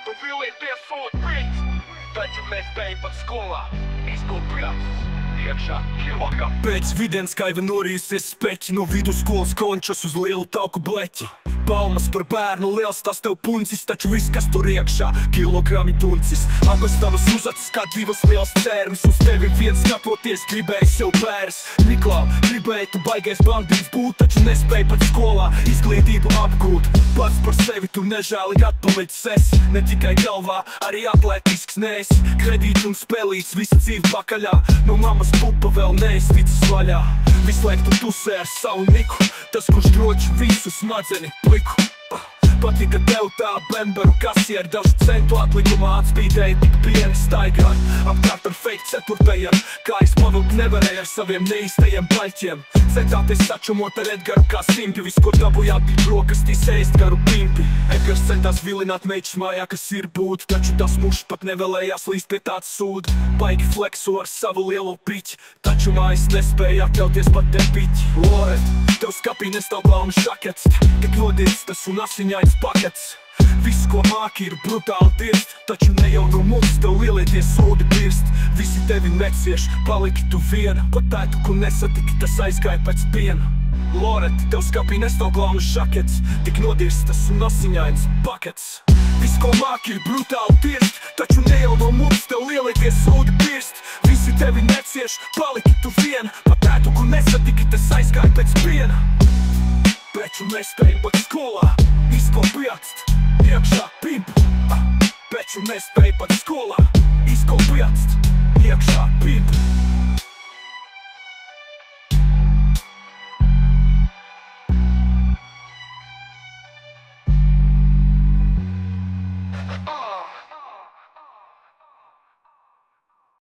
Tu vilīties sūtīt, taču mēs tevi pat skolā izkopjām iekšā kilogam. Pēc vidienas kaiva norīsies speķi no vidusskolas končas uz lielu tauku bleķi. Palmas par bērnu liels tas tev puncis, taču viss, kas tur iekšā, kilogrami tuncis. Abas tavas uzacis kā divas liels cērmis, uz tevi viens skatoties gribēji sev pēras. Niklau, gribēji tu baigais bandīts būt, taču nespēji pat skolā izglītību apgūt. Pats par sevi tu nežēlīgi atpalicis esi, ne tikai galvā, arī atlētisks neesi. Kredīts un spēlīts, visa dzīve pakaļā, no mammas pupa vēl neizticis vaļā. Visu laiku tu tusē ar savu niku, tas, kurš droši visu smadzeņu pliku. Patika tev tā bemberu kasieri, dažu centu atlikumā atspīdēja tik pieni staigāji. Apkārt ar fake ceturtajiem, kājas pavilkt nevarēja ar saviem neīstajiem baļķiem. Centāties sačumot ar Edgaru kā simpi, viss, ko dabujāt, bija brokastīs ēst garu pimpi. Edgars centās vilināt meitas mājā, kas ir būt, taču tas mušs pat nevēlējās līst pie tāds sūd. Baigi flekso ar savu lielo piķi, taču mājas nespēja atļauties pat depiķi. Loret, tev skapī nestāv blaunas šakets, tik nodirstas un asiņains pakets. Viss, ko māki, ir brutāli dirst, taču ne jau no mums tev lielieties sūdi pirst. Visi tevi necieš, paliki tu viena, pat tētu, ko nesatiki, tas aizgāja pēc piena. Loret, tev skapī nestāv blaunas šakets, tik nodirstas un asiņains pakets. Viss, ko māki, ir brutāli dirst, taču ne jau no mums tev lielieties sūdi pirst. Visi tevi necieš, paliki tu viena, pat tētu, ko nesatiki, tas aizgāja pēc piena. Taču nespēju pat skolā izkopjāts iekšā pimpu. Taču nespēju pat skolā izkopjāts iekšā pimpu.